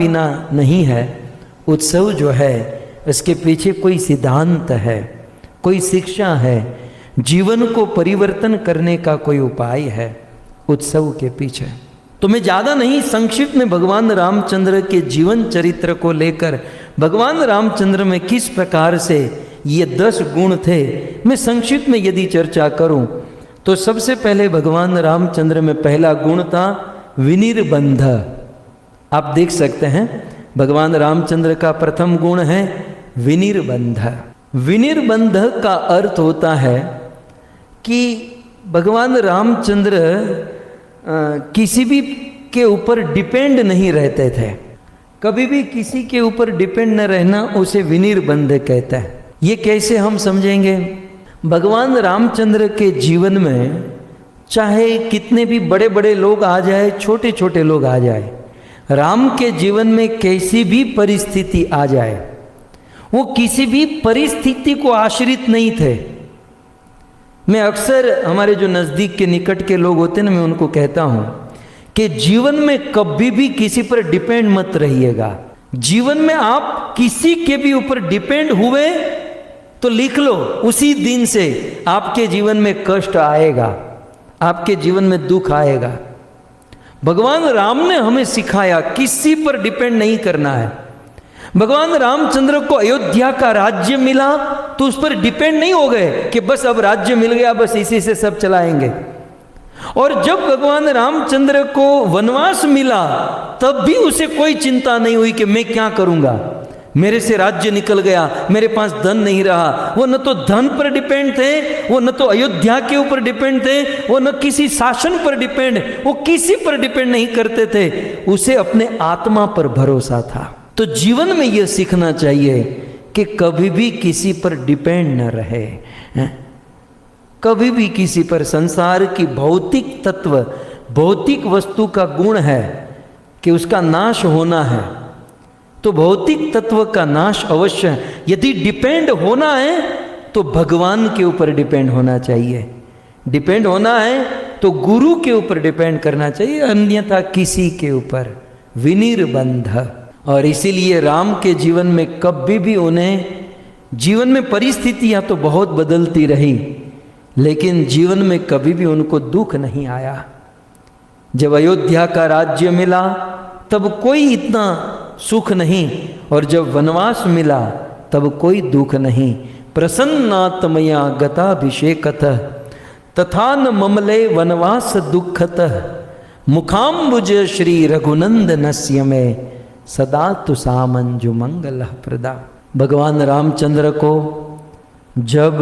बिना नहीं है। उत्सव जो है इसके पीछे कोई सिद्धांत है, कोई शिक्षा है, जीवन को परिवर्तन करने का कोई उपाय है उत्सव के पीछे। तो मैं ज़्यादा नहीं, संक्षिप्त में भगवान रामचंद्र के जीवन चरित्र को लेकर भगवान रामचंद्र में किस प्रकार से ये 10 गुण थे, मैं संक्षिप्त में यदि चर्चा करूं तो सबसे पहले भगवान रामचंद्र में पहला गुण था विनिर्बंध। आप देख सकते हैं भगवान रामचंद्र का प्रथम गुण है विनिर्बंध। विनिर्बंध का अर्थ होता है कि भगवान रामचंद्र किसी भी के ऊपर डिपेंड नहीं रहते थे। कभी भी किसी के ऊपर डिपेंड न रहना उसे विनिर्बंध कहता है। ये कैसे हम समझेंगे? भगवान रामचंद्र के जीवन में चाहे कितने भी बड़े बड़े लोग आ जाए, छोटे छोटे लोग आ जाए, राम के जीवन में कैसी भी परिस्थिति आ जाए, वो किसी भी परिस्थिति को आश्रित नहीं थे। मैं अक्सर हमारे जो नज़दीक के निकट के लोग होते हैं ना, मैं उनको कहता हूँ कि जीवन में कभी भी किसी पर डिपेंड मत रहिएगा। जीवन में आप किसी के भी ऊपर डिपेंड हुए तो लिख लो, उसी दिन से आपके जीवन में कष्ट आएगा, आपके जीवन में दुख आएगा। भगवान राम ने हमें सिखाया किसी पर डिपेंड नहीं करना है। भगवान रामचंद्र को अयोध्या का राज्य मिला तो उस पर डिपेंड नहीं हो गए कि बस अब राज्य मिल गया, बस इसी से सब चलाएंगे। और जब भगवान रामचंद्र को वनवास मिला तब भी उसे कोई चिंता नहीं हुई कि मैं क्या करूंगा, मेरे से राज्य निकल गया, मेरे पास धन नहीं रहा। वो न तो धन पर डिपेंड थे, वो न तो अयोध्या के ऊपर डिपेंड थे, वो न किसी शासन पर डिपेंड, वो किसी पर डिपेंड नहीं करते थे। उसे अपने आत्मा पर भरोसा था। तो जीवन में यह सीखना चाहिए कि कभी भी किसी पर डिपेंड न रहे, कभी भी किसी पर। संसार की भौतिक तत्व, भौतिक वस्तु का गुण है कि उसका नाश होना है, तो भौतिक तत्व का नाश अवश्य है। यदि डिपेंड होना है तो भगवान के ऊपर डिपेंड होना चाहिए। डिपेंड होना है तो गुरु के ऊपर डिपेंड करना चाहिए, अन्यथा किसी के ऊपर। विनिर्बंध। और इसीलिए राम के जीवन में कभी भी उन्हें, जीवन में परिस्थितियां तो बहुत बदलती रही लेकिन जीवन में कभी भी उनको दुख नहीं आया। जब अयोध्या का राज्य मिला तब कोई इतना सुख नहीं, और जब वनवास मिला तब कोई दुख नहीं। प्रसन्नात्मया गताभिषेकतः तथा न ममले वनवास दुखतः मुखाम्बुज श्री रघुनंदनस्य में सदा तु सामंजु मंगल प्रदा। भगवान रामचंद्र को जब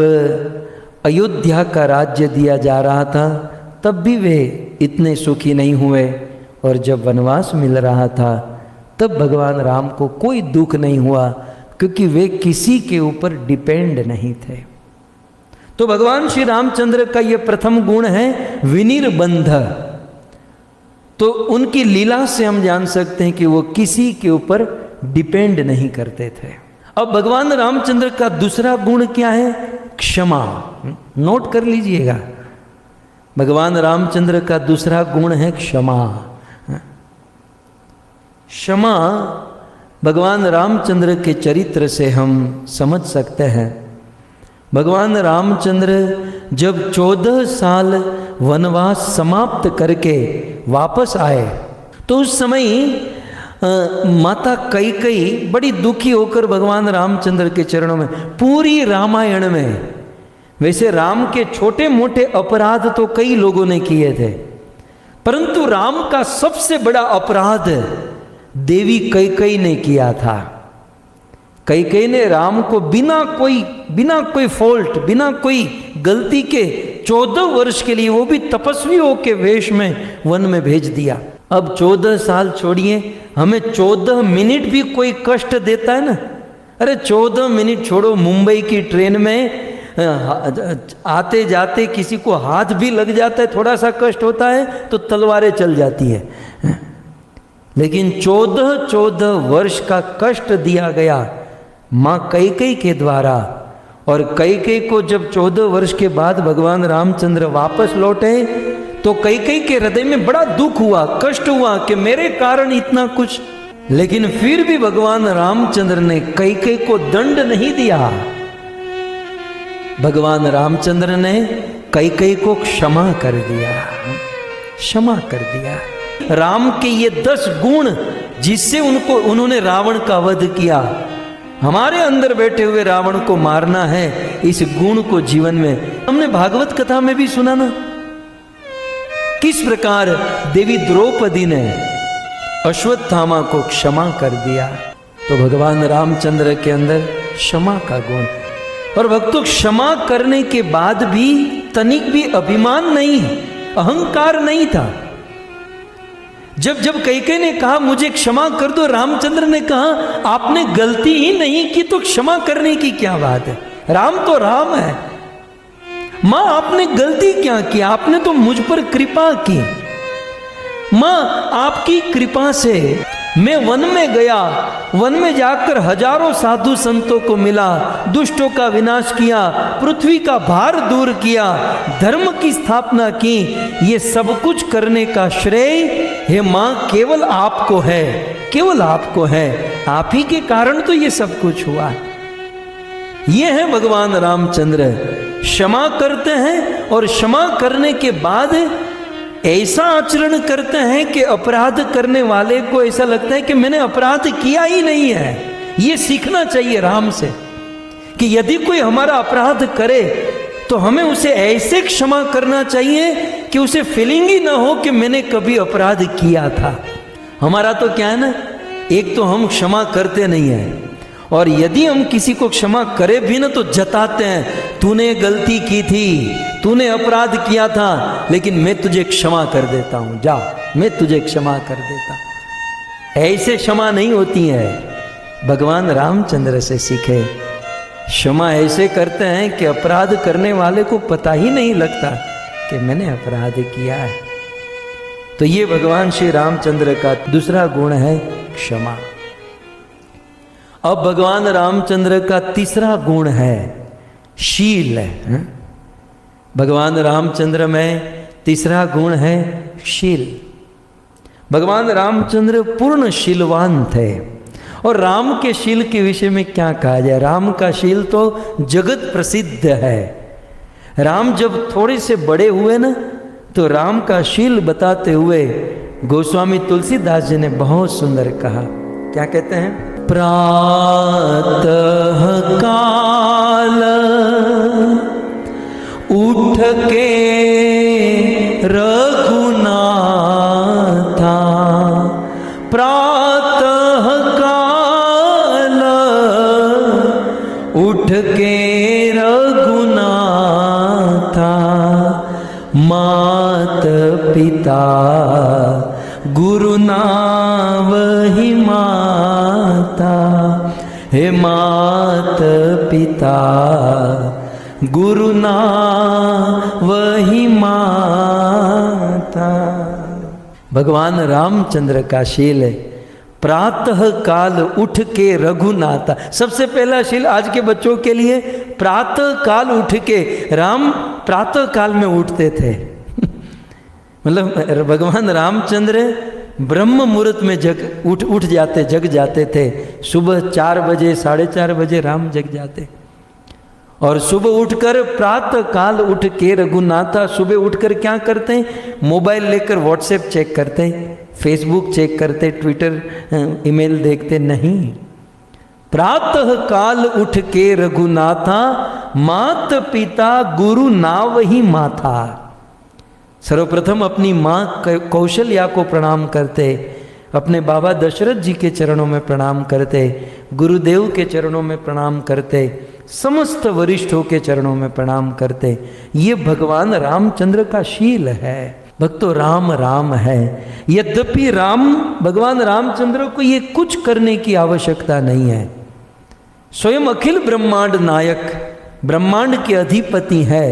अयोध्या का राज्य दिया जा रहा था तब भी वे इतने सुखी नहीं हुए, और जब वनवास मिल रहा था तब भगवान राम को कोई दुख नहीं हुआ, क्योंकि वे किसी के ऊपर डिपेंड नहीं थे। तो भगवान श्री रामचंद्र का यह प्रथम गुण है विनिर्बंध। तो उनकी लीला से हम जान सकते हैं कि वो किसी के ऊपर डिपेंड नहीं करते थे। अब भगवान रामचंद्र का दूसरा गुण क्या है? क्षमा। नोट कर लीजिएगा, भगवान रामचंद्र का दूसरा गुण है क्षमा। क्षमा भगवान रामचंद्र के चरित्र से हम समझ सकते हैं। भगवान रामचंद्र जब 14 साल वनवास समाप्त करके वापस आए तो उस समय माता कैकेयी बड़ी दुखी होकर भगवान रामचंद्र के चरणों में, पूरी रामायण में वैसे राम के छोटे मोटे अपराध तो कई लोगों ने किए थे, परंतु राम का सबसे बड़ा अपराध देवी कैकेयी ने किया था। कैकेयी ने राम को बिना कोई फॉल्ट, बिना कोई गलती के 14 वर्ष के लिए, वो भी तपस्वियों के वेश में, वन में भेज दिया। अब 14 साल छोड़िए, हमें 14 मिनट भी कोई कष्ट देता है ना, अरे 14 मिनट छोड़ो, मुंबई की ट्रेन में आते जाते किसी को हाथ भी लग जाता है, थोड़ा सा कष्ट होता है तो तलवारें चल जाती है। लेकिन 14 वर्ष का कष्ट दिया गया माँ कैकेयी के द्वारा। और कैकेयी को जब 14 वर्ष के बाद भगवान रामचंद्र वापस लौटे तो कैकेयी के हृदय में बड़ा दुख हुआ, कष्ट हुआ कि मेरे कारण इतना कुछ लेकिन फिर भी भगवान रामचंद्र ने कैकेयी को दंड नहीं दिया। भगवान रामचंद्र ने कैकेयी को क्षमा कर दिया, क्षमा कर दिया। राम के ये 10 गुण जिससे उन्होंने रावण का वध किया, हमारे अंदर बैठे हुए रावण को मारना है, इस गुण को जीवन में हमने भागवत कथा में भी सुना ना, किस प्रकार देवी द्रौपदी ने अश्वत्थामा को क्षमा कर दिया। तो भगवान रामचंद्र के अंदर क्षमा का गुण, और भक्तों क्षमा करने के बाद भी तनिक भी अभिमान नहीं, अहंकार नहीं था। जब जब कैकेयी ने कहा मुझे क्षमा कर दो, रामचंद्र ने कहा आपने गलती ही नहीं की तो क्षमा करने की क्या बात है, राम तो राम है। मां आपने गलती क्या की, आपने तो मुझ पर कृपा की। मां आपकी कृपा से मैं वन में गया, वन में जाकर हजारों साधु संतों को मिला, दुष्टों का विनाश किया, पृथ्वी का भार दूर किया, धर्म की स्थापना की। ये सब कुछ करने का श्रेय हे मां केवल आपको है, केवल आपको है। आप ही के कारण तो ये सब कुछ हुआ। ये है भगवान रामचंद्र, क्षमा करते हैं और क्षमा करने के बाद ऐसा आचरण करते हैं कि अपराध करने वाले को ऐसा लगता है कि मैंने अपराध किया ही नहीं है। ये सीखना चाहिए राम से कि यदि कोई हमारा अपराध करे तो हमें उसे ऐसे क्षमा करना चाहिए कि उसे फीलिंग ही ना हो कि मैंने कभी अपराध किया था। हमारा तो क्या है ना, एक तो हम क्षमा करते नहीं है, और यदि हम किसी को क्षमा करें भी ना तो जताते हैं तूने गलती की थी, तूने अपराध किया था, लेकिन मैं तुझे क्षमा कर देता हूं, जा मैं तुझे क्षमा कर देता। ऐसे क्षमा नहीं होती है, भगवान रामचंद्र से सीखे। क्षमा ऐसे करते हैं कि अपराध करने वाले को पता ही नहीं लगता कि मैंने अपराध किया है। तो ये भगवान श्री रामचंद्र का दूसरा गुण है क्षमा। अब भगवान रामचंद्र का तीसरा गुण है शील। भगवान रामचंद्र में तीसरा गुण है शील। भगवान रामचंद्र पूर्ण शीलवान थे, और राम के शील के विषय में क्या कहा जाए, राम का शील तो जगत प्रसिद्ध है। राम जब थोड़े से बड़े हुए ना, तो राम का शील बताते हुए गोस्वामी तुलसीदास जी ने बहुत सुंदर कहा। क्या कहते हैं? प्रातः काल उठ के रघुनाथा, प्रातः काल उठ के रघुनाथा, मात पिता गुरु नावहि माता, हे मात पिता गुरु नावहि माता। भगवान रामचंद्र का शील है प्रातः काल उठ के रघुनाथा। सबसे पहला शील आज के बच्चों के लिए, प्रातः काल उठ के। राम प्रातः काल में उठते थे मतलब भगवान रामचंद्र ब्रह्म मुहूर्त में उठ जाते, जग जाते थे। सुबह 4 बजे 4:30 बजे राम जग जाते, और सुबह उठकर प्रातः काल उठ के रघुनाथा। सुबह उठकर क्या करते हैं? मोबाइल लेकर व्हाट्सएप चेक करते हैं, फेसबुक चेक करते, ट्विटर ईमेल देखते नहीं। प्रातः काल उठ के रघुनाथा, मात पिता गुरु नावहि माथा। सर्वप्रथम अपनी माँ कौशल्या को प्रणाम करते, अपने बाबा दशरथ जी के चरणों में प्रणाम करते, गुरुदेव के चरणों में प्रणाम करते, समस्त वरिष्ठों के चरणों में प्रणाम करते। ये भगवान रामचंद्र का शील है। भक्तों, राम राम है। यद्यपि भगवान रामचंद्र को ये कुछ करने की आवश्यकता नहीं है। स्वयं अखिल ब्रह्मांड नायक, ब्रह्मांड के अधिपति है,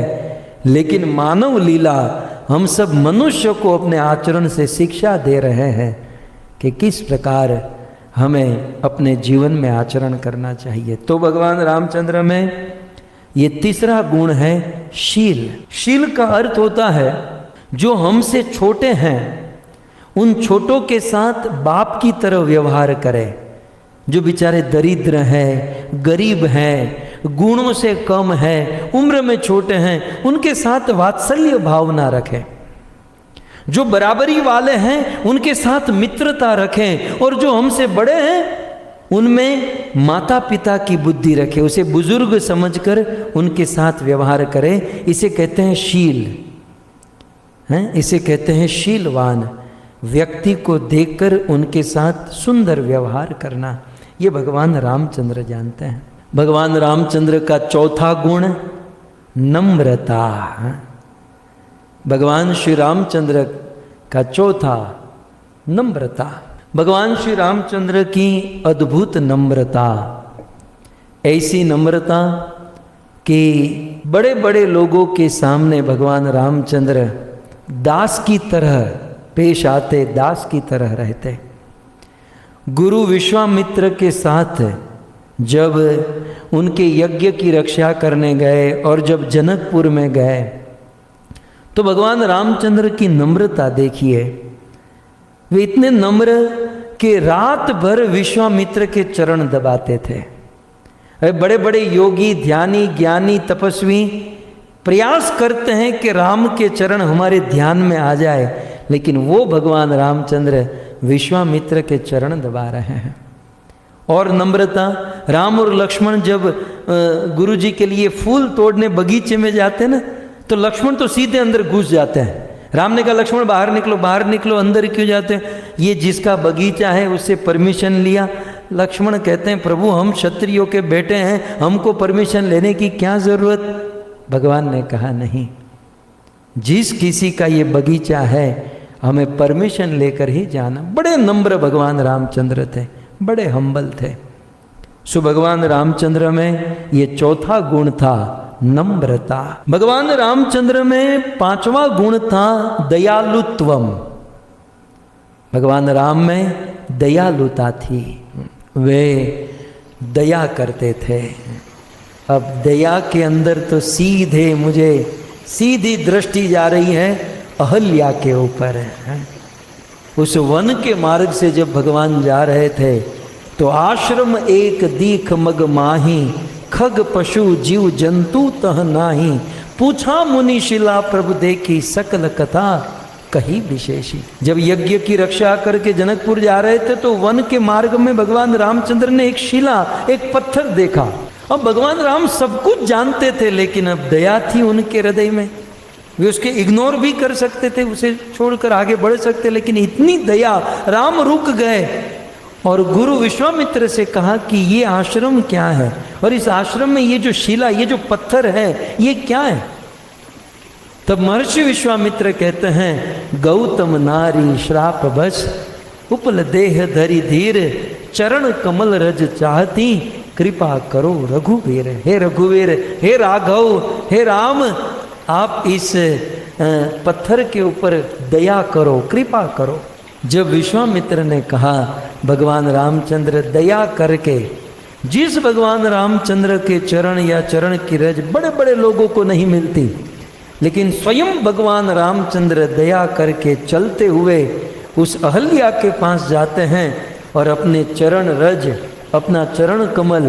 लेकिन मानव लीला हम सब मनुष्य को अपने आचरण से शिक्षा दे रहे हैं कि किस प्रकार हमें अपने जीवन में आचरण करना चाहिए। तो भगवान रामचंद्र में ये तीसरा गुण है शील। शील का अर्थ होता है जो हमसे छोटे हैं उन छोटों के साथ बाप की तरह व्यवहार करे, जो बेचारे दरिद्र हैं, गरीब हैं, गुणों से कम हैं, उम्र में छोटे हैं, उनके साथ वात्सल्य भावना रखें। जो बराबरी वाले हैं उनके साथ मित्रता रखें, और जो हमसे बड़े हैं उनमें माता पिता की बुद्धि रखें, उसे बुजुर्ग समझकर उनके साथ व्यवहार करें। इसे कहते हैं शील, हैं? इसे कहते हैं शीलवान। व्यक्ति को देखकर उनके साथ सुंदर व्यवहार करना, ये भगवान रामचंद्र जानते हैं। भगवान रामचंद्र का चौथा गुण नम्रता। भगवान श्री रामचंद्र का चौथा नम्रता। भगवान श्री रामचंद्र की अद्भुत नम्रता, ऐसी नम्रता कि बड़े बड़े लोगों के सामने भगवान रामचंद्र दास की तरह पेश आते, दास की तरह रहते। गुरु विश्वामित्र के साथ जब उनके यज्ञ की रक्षा करने गए और जब जनकपुर में गए तो भगवान रामचंद्र की नम्रता देखिए। वे इतने नम्र कि रात भर विश्वामित्र के चरण दबाते थे। बड़े बड़े योगी, ध्यानी, ज्ञानी, तपस्वी प्रयास करते हैं कि राम के चरण हमारे ध्यान में आ जाए, लेकिन वो भगवान रामचंद्र विश्वामित्र के चरण दबा रहे हैं। और नम्रता, राम और लक्ष्मण जब गुरु जी के लिए फूल तोड़ने बगीचे में जाते ना, तो लक्ष्मण तो सीधे अंदर घुस जाते हैं। राम ने कहा लक्ष्मण बाहर निकलो, बाहर निकलो, अंदर क्यों जाते हैं? ये जिसका बगीचा है उससे परमिशन लिया। लक्ष्मण कहते हैं प्रभु हम क्षत्रियों के बेटे हैं, हमको परमिशन लेने की क्या जरूरत? भगवान ने कहा नहीं, जिस किसी का ये बगीचा है हमें परमिशन लेकर ही जाना। बड़े नम्र भगवान रामचंद्र थे, बड़े हम्बल थे। सो भगवान रामचंद्र में ये चौथा गुण था नम्रता। भगवान रामचंद्र में पांचवा गुण था दयालुत्वम। भगवान राम में दयालुता थी, वे दया करते थे। अब दया के अंदर तो सीधे मुझे सीधी दृष्टि जा रही है अहल्या के ऊपर है। उस वन के मार्ग से जब भगवान जा रहे थे तो आश्रम एक दीख मग माही, खग पशु जीव जंतु तह नाही, पूछा मुनि शिला प्रभु देखी, सकल कथा कही विशेषी। जब यज्ञ की रक्षा करके जनकपुर जा रहे थे तो वन के मार्ग में भगवान रामचंद्र ने एक शिला, एक पत्थर देखा। अब भगवान राम सब कुछ जानते थे, लेकिन अब दया थी उनके हृदय में। वे उसके इग्नोर भी कर सकते थे, उसे छोड़कर आगे बढ़ सकते, लेकिन इतनी दया, राम रुक गए और गुरु विश्वामित्र से कहा कि ये आश्रम क्या है, और इस आश्रम में ये जो शिला, ये जो पत्थर है, ये क्या है? तब महर्षि विश्वामित्र कहते हैं गौतम नारी श्राप बस, उपल देह धरी धीर, चरण कमल रज चाहती, कृपा करो रघुवीर। हे रघुवीर, हे राघव, हे राम, आप इस पत्थर के ऊपर दया करो, कृपा करो। जब विश्वामित्र ने कहा भगवान रामचंद्र दया करके, जिस भगवान रामचंद्र के चरण या चरण की रज बड़े बड़े लोगों को नहीं मिलती, लेकिन स्वयं भगवान रामचंद्र दया करके चलते हुए उस अहल्या के पास जाते हैं और अपने चरण रज, अपना चरण कमल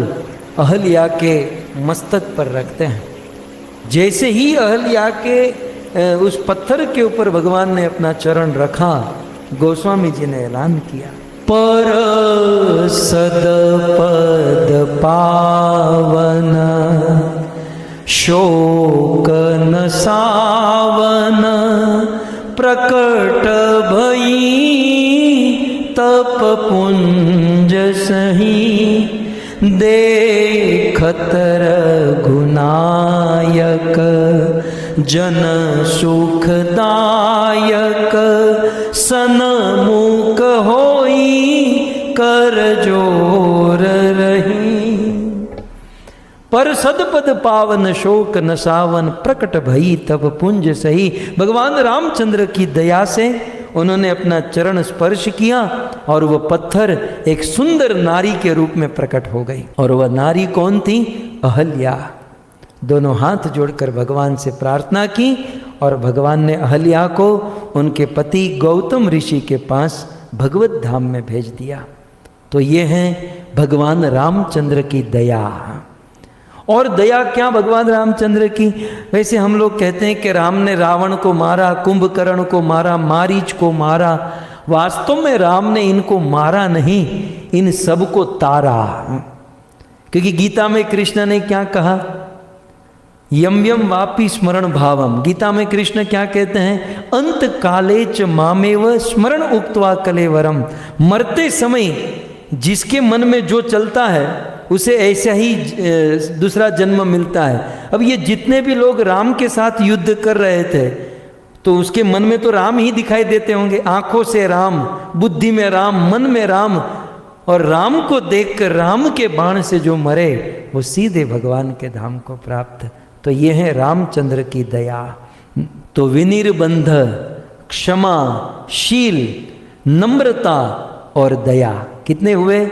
अहल्या के मस्तक पर रखते हैं। जैसे ही अहल्या के उस पत्थर के ऊपर भगवान ने अपना चरण रखा, गोस्वामी जी ने ऐलान किया, पर सदपद पावन, शोक न सावन, प्रकट भई तप पुंज सही, देखत रघुनायक, जन सुखदायक, सनमुख होई कर जोर रही। पर सदपद पावन, शोक न सावन, प्रकट भई तब पुंज सही। भगवान रामचंद्र की दया से उन्होंने अपना चरण स्पर्श किया और वह पत्थर एक सुंदर नारी के रूप में प्रकट हो गई। और वह नारी कौन थी? अहल्या। दोनों हाथ जोड़कर भगवान से प्रार्थना की और भगवान ने अहल्या को उनके पति गौतम ऋषि के पास भगवत धाम में भेज दिया। तो ये है भगवान रामचंद्र की दया। और दया क्या भगवान रामचंद्र की? वैसे हम लोग कहते हैं कि राम ने रावण को मारा, कुंभकर्ण को मारा, मारीच को मारा। वास्तव में राम ने इनको मारा नहीं, इन सबको तारा। क्योंकि गीता में कृष्ण ने क्या कहा? यम यम वापि स्मरण भावम। गीता में कृष्ण क्या कहते हैं? अंत काले च मामेव स्मरण उक्त्वा कलेवरम। मरते समय जिसके मन में जो चलता है उसे ऐसा ही दूसरा जन्म मिलता है। अब ये जितने भी लोग राम के साथ युद्ध कर रहे थे तो उसके मन में तो राम ही दिखाई देते होंगे। आंखों से राम, बुद्धि में राम, मन में राम। और राम को देखकर राम के बाण से जो मरे वो सीधे भगवान के धाम को प्राप्त। तो ये है रामचंद्र की दया। तो विनिर्बंध, क्षमा, शील, नम्रता और दया, कितने हुए?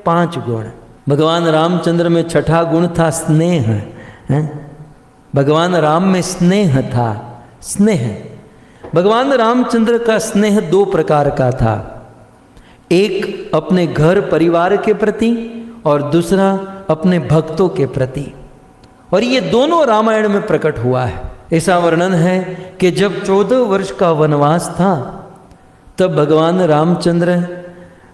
5 गुण। भगवान रामचंद्र में छठा गुण था स्नेह। भगवान राम में स्नेह था। स्नेह, भगवान रामचंद्र का स्नेह 2 प्रकार का था। एक अपने घर परिवार के प्रति और दूसरा अपने भक्तों के प्रति। और ये दोनों रामायण में प्रकट हुआ है। ऐसा वर्णन है कि जब 14 वर्ष का वनवास था तब भगवान रामचंद्र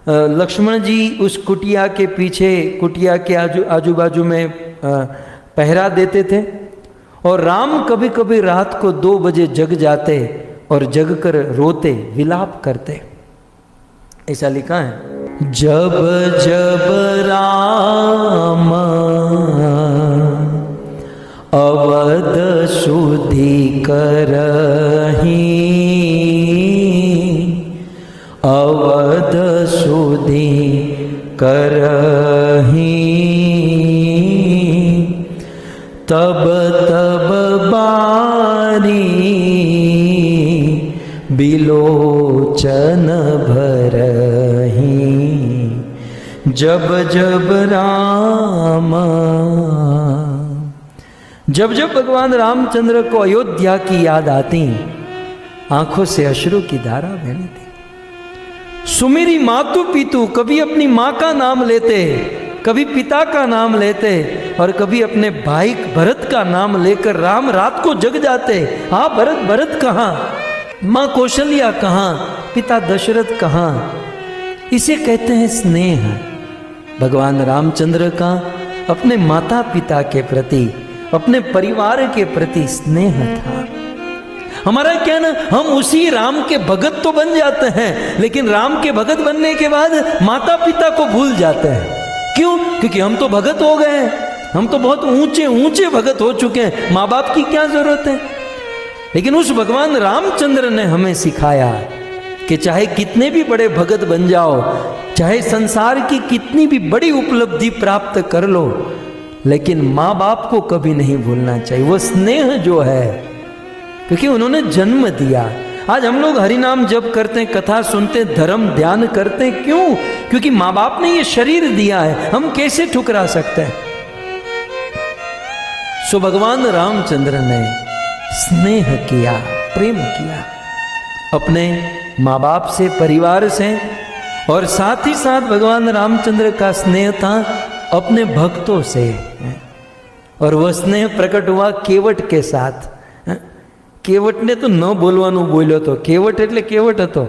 लक्ष्मण जी उस कुटिया के पीछे, कुटिया के आजू बाजू में पहरा देते थे। और राम कभी कभी रात को 2 बजे जग जाते और जग कर रोते, विलाप करते। ऐसा लिखा है, जब जब राम अवध शुद्धि करही, अवध शुद्धि करही, तब तब बारी बिलोचन भरही। जब जब राम, जब जब भगवान रामचंद्र को अयोध्या की याद आती, आंखों से अश्रु की धारा बहती। सुमेरी मातु पितु, कभी अपनी माँ का नाम लेते, कभी पिता का नाम लेते और कभी अपने भाई भरत का नाम लेकर राम रात को जग जाते। हाँ भरत, भरत कहाँ? माँ कौशल्या कहाँ? पिता दशरथ कहाँ? इसे कहते हैं स्नेह। भगवान रामचंद्र का अपने माता पिता के प्रति, अपने परिवार के प्रति स्नेह था। हमारा क्या ना, हम उसी राम के भगत तो बन जाते हैं, लेकिन राम के भगत बनने के बाद माता पिता को भूल जाते हैं। क्यों? क्योंकि हम तो भगत हो गए हैं, हम तो बहुत ऊंचे ऊंचे भगत हो चुके हैं, माँ बाप की क्या जरूरत है। लेकिन उस भगवान रामचंद्र ने हमें सिखाया कि चाहे कितने भी बड़े भगत बन जाओ, चाहे संसार की कितनी भी बड़ी उपलब्धि प्राप्त कर लो, लेकिन माँ बाप को कभी नहीं भूलना चाहिए। वो स्नेह जो है, क्योंकि उन्होंने जन्म दिया। आज हम लोग हरि नाम जप करते हैं, कथा सुनते हैं, धर्म ध्यान करते हैं। क्यों? क्योंकि माँ बाप ने ये शरीर दिया है, हम कैसे ठुकरा सकते हैं। सो भगवान रामचंद्र ने स्नेह किया, प्रेम किया अपने माँ बाप से, परिवार से। और साथ ही साथ भगवान रामचंद्र का स्नेह था अपने भक्तों से। और वह स्नेह प्रकट हुआ केवट के साथ। केवट ने तो न बोलवानु बोल्यो तो, केवट એટલે केवट હતો।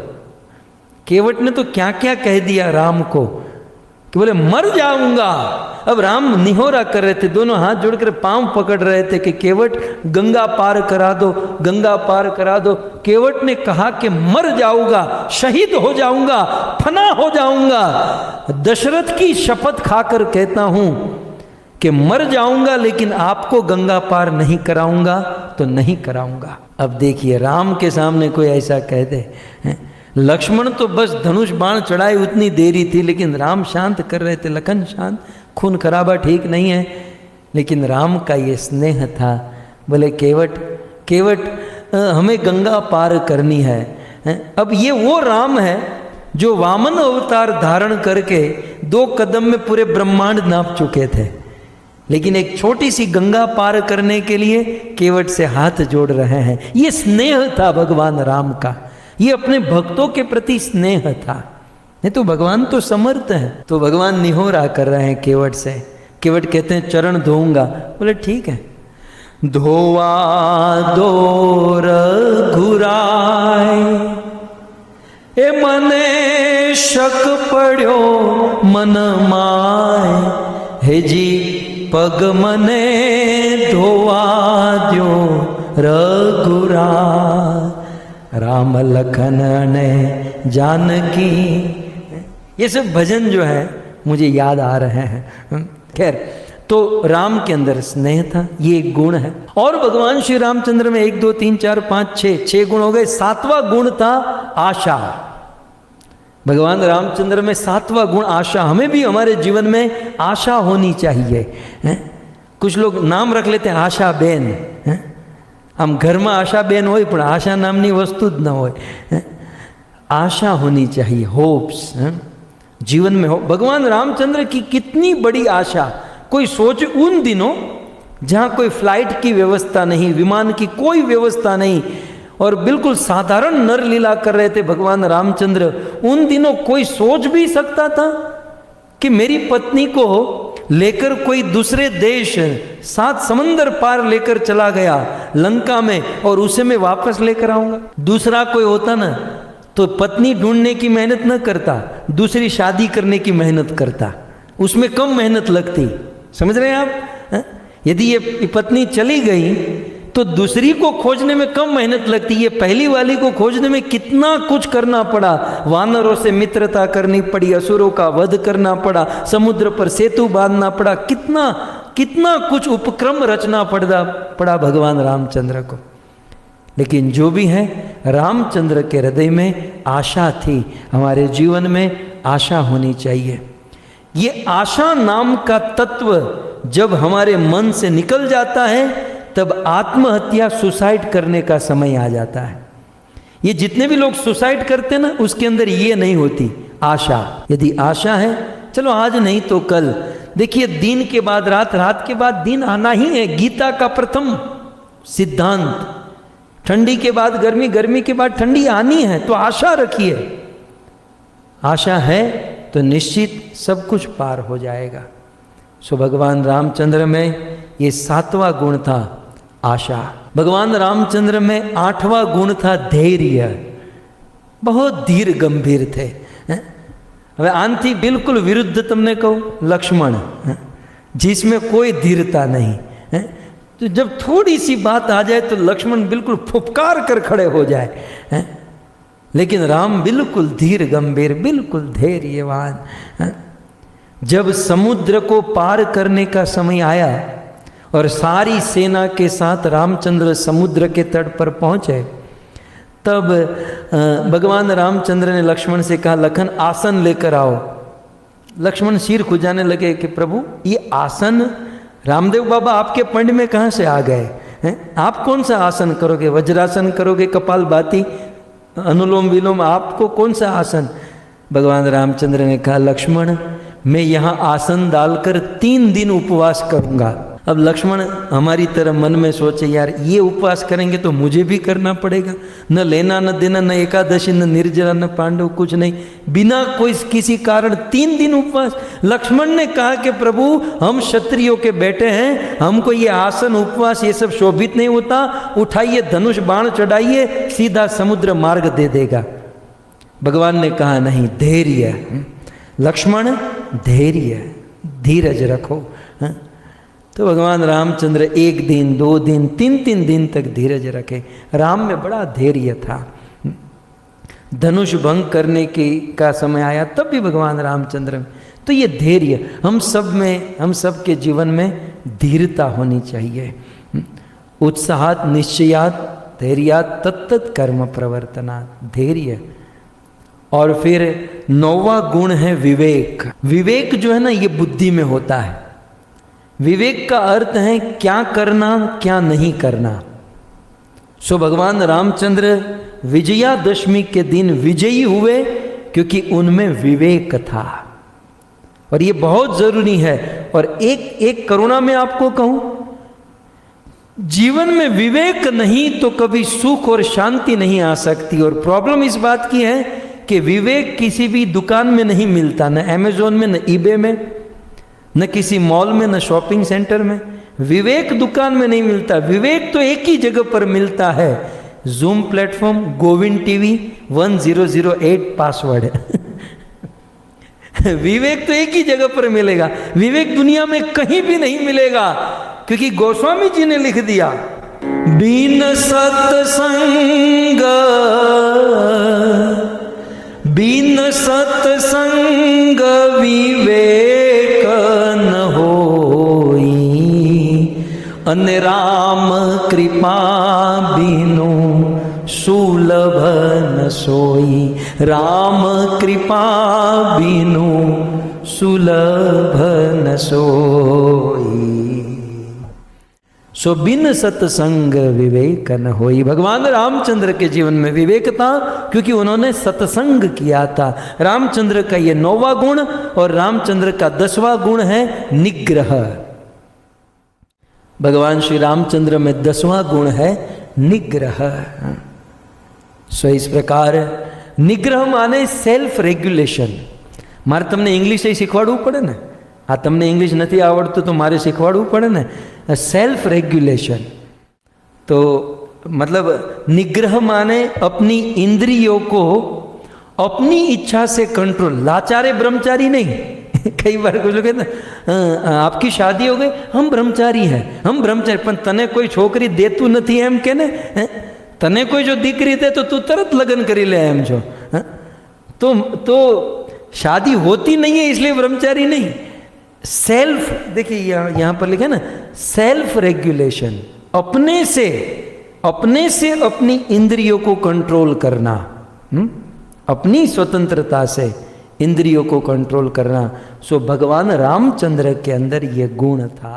केवट ने तो क्या क्या कह दिया राम को कि बोले मर जाऊंगा। अब राम निहोरा कर रहे थे, दोनों हाथ जोड़कर पांव पकड़ रहे थे कि केवट गंगा पार करा दो, गंगा पार करा दो। केवट ने कहा कि मर जाऊंगा, शहीद हो जाऊंगा, फना हो जाऊंगा। दशरथ की शपथ खाकर कहता हूं कि मर जाऊंगा, लेकिन आपको गंगा पार नहीं कराऊंगा तो नहीं कराऊंगा। अब देखिए, राम के सामने कोई ऐसा कह दे। लक्ष्मण तो बस धनुष बाण चढ़ाए उतनी देरी थी, लेकिन राम शांत कर रहे थे। लखन शांत, खून खराबा ठीक नहीं है, लेकिन राम का ये स्नेह था। बोले केवट, केवट हमें गंगा पार करनी है। अब ये वो राम है जो वामन अवतार धारण करके 2 कदम में पूरे ब्रह्मांड नाप चुके थे, लेकिन एक छोटी सी गंगा पार करने के लिए केवट से हाथ जोड़ रहे हैं। ये स्नेह था भगवान राम का। ये अपने भक्तों के प्रति स्नेह था। नहीं तो भगवान तो समर्थ है। तो भगवान निहोरा कर रहे हैं केवट से। केवट कहते हैं चरण धोऊंगा। बोले ठीक है। धोवा दो रघुराय ए मने शक पड़ो मन माय हे जी पग मने धोवा द्यो रघुराय राम लखन ने जानकी। ये सब भजन जो है मुझे याद आ रहे हैं। खैर, तो राम के अंदर स्नेह था, ये एक गुण है। और भगवान श्री रामचंद्र में 1 2 3 4 5 6 गुण हो गए। 7वां गुण था आशा। भगवान रामचंद्र में 7वां गुण आशा। हमें भी हमारे जीवन में आशा होनी चाहिए। कुछ लोग नाम रख लेते हैं आशा बेन। हम घर में आशा बेन हो पण आशा नामनी वस्तु ज न हो। आशा होनी चाहिए, होप्स जीवन में हो। भगवान रामचंद्र की कितनी बड़ी आशा। कोई सोच, उन दिनों जहाँ कोई फ्लाइट की व्यवस्था नहीं, विमान की कोई व्यवस्था नहीं और बिल्कुल साधारण नर लीला कर रहे थे भगवान रामचंद्र। उन दिनों कोई सोच भी सकता था कि मेरी पत्नी को लेकर कोई दूसरे देश 7 समंदर पार लेकर चला गया लंका में और उसे मैं वापस लेकर आऊंगा। दूसरा कोई होता ना तो पत्नी ढूंढने की मेहनत न करता, दूसरी शादी करने की मेहनत करता, उसमें कम मेहनत लगती। समझ रहे हैं आप? यदि ये पत्नी चली गई तो दूसरी को खोजने में कम मेहनत लगती। ये पहली वाली को खोजने में कितना कुछ करना पड़ा। वानरों से मित्रता करनी पड़ी, असुरों का वध करना पड़ा, समुद्र पर सेतु बांधना पड़ा, कितना कितना कुछ उपक्रम रचना पड़ा भगवान रामचंद्र को। लेकिन जो भी है, रामचंद्र के हृदय में आशा थी। हमारे जीवन में आशा होनी चाहिए। ये आशा नाम का तत्व जब हमारे मन से निकल जाता है तब आत्महत्या, सुसाइड करने का समय आ जाता है। ये जितने भी लोग सुसाइड करते हैं ना, उसके अंदर ये नहीं होती आशा। यदि आशा है, चलो आज नहीं तो कल। देखिए, दिन के बाद रात, रात के बाद दिन आना ही है। गीता का प्रथम सिद्धांत। ठंडी के बाद गर्मी, गर्मी के बाद ठंडी आनी है। तो आशा रखिए। आशा है तो निश्चित सब कुछ पार हो जाएगा। सो भगवान रामचंद्र में ये 7वां गुण था आशा। भगवान रामचंद्र में 8वां गुण था धैर्य। बहुत धीर गंभीर थे। હવે આનથી बिल्कुल विरुद्ध તમને કહું, लक्ष्मण, जिसमें कोई धीरता नहीं। तो जब थोड़ी सी बात आ जाए तो लक्ष्मण बिल्कुल फुफकार कर खड़े हो जाए। लेकिन राम बिल्कुल धीर गंभीर, बिल्कुल धैर्यवान। जब समुद्र को पार करने का समय आया और सारी सेना के साथ रामचंद्र समुद्र के तट पर पहुंचे, तब भगवान रामचंद्र ने लक्ष्मण से कहा, लखन आसन लेकर आओ। लक्ष्मण सिर खुजाने लगे कि प्रभु, ये आसन रामदेव बाबा आपके पंड में कहाँ से आ गए हैं? आप कौन सा आसन करोगे? वज्रासन करोगे, कपालभाति, अनुलोम विलोम, आपको कौन सा आसन? भगवान रामचंद्र ने कहा, लक्ष्मण, मैं यहाँ आसन डालकर 3 दिन उपवास करूँगा। अब लक्ष्मण हमारी तरह मन में सोचे, यार ये उपवास करेंगे तो मुझे भी करना पड़ेगा। न लेना न देना, न एकादशी, न निर्जला, न पांडव, कुछ नहीं, बिना कोई किसी कारण 3 दिन उपवास। लक्ष्मण ने कहा कि प्रभु, हम क्षत्रियों के बेटे हैं, हमको ये आसन, उपवास, ये सब शोभित नहीं होता। उठाइए धनुष बाण चढ़ाइए, सीधा समुद्र मार्ग दे देगा। भगवान ने कहा, नहीं, धैर्य लक्ष्मण, धैर्य, धीरज रखो। तो भगवान रामचंद्र 1 दिन, 2 दिन, 3 दिन तक धीरज रखे। राम में बड़ा धैर्य था। धनुष भंग करने का समय आया तब भी भगवान रामचंद्र में। तो ये धैर्य हम सब में, हम सब के जीवन में धीरता होनी चाहिए। उत्साहात निश्चयात धैर्यात तत्तत् कर्म प्रवर्तनात्, धैर्य। और फिर 9वां गुण है विवेक। विवेक जो है ना, ये बुद्धि में होता है। विवेक का अर्थ है क्या करना, क्या नहीं करना। सो भगवान रामचंद्र विजयादशमी के दिन विजयी हुए क्योंकि उनमें विवेक था। और ये बहुत जरूरी है। और एक करुणा में आपको कहूं, जीवन में विवेक नहीं तो कभी सुख और शांति नहीं आ सकती। और प्रॉब्लम इस बात की है कि विवेक किसी भी दुकान में नहीं मिलता, न अमेजोन में, न ईबे में, न किसी मॉल में, न शॉपिंग सेंटर में। विवेक दुकान में नहीं मिलता। विवेक तो एक ही जगह पर मिलता है, zoom platform, Govind TV 1008 password है। विवेक तो एक ही जगह पर मिलेगा। विवेक दुनिया में कहीं भी नहीं मिलेगा, क्योंकि गोस्वामी जी ने लिख दिया, बिन सत्संग, बिन सत्संग विवेक न होई, अन राम कृपा बिनु सुलभ न सोई। राम कृपा बिनु सुलभ न सोई। सो बिन सत्संग विवेक न होई। भगवान रामचंद्र के जीवन में विवेक था, क्योंकि उन्होंने सत्संग किया था। रामचंद्र का ये 9वां गुण और रामचंद्र का 10वां गुण है निग्रह। भगवान श्री रामचंद्र में 10वां गुण है निग्रह। सो इस प्रकार निग्रह माने सेल्फ रेग्युलेशन। मारे तमने इंग्लिश શીખવાડવું પડે ને, આ તમને इंग्लिश નથી આવડતું तो मारे શીખવાડવું પડે ને। सेल्फ रेग्युलेशन तो मतलब निग्रह माने अपनी इंद्रियों को अपनी इच्छा से कंट्रोल। लाचारे ब्रह्मचारी नहीं। कई बार कुछ लोग कहते हैं आपकी शादी हो गई, हम ब्रह्मचारी हैं, हम ब्रह्मचारी, पर तने कोई छोकरी देतू नहीं एम के ने, तने कोई जो दीकरी दे तो तू तरत लगन करी ले एम जो। तो शादी होती नहीं है इसलिए ब्रह्मचारी नहीं। सेल्फ, देखिए यहाँ पर लिखा है ना, सेल्फ रेग्युलेशन, अपने से अपनी इंद्रियों को कंट्रोल करना, अपनी स्वतंत्रता से इंद्रियों को कंट्रोल करना। सो भगवान रामचंद्र के अंदर ये गुण था।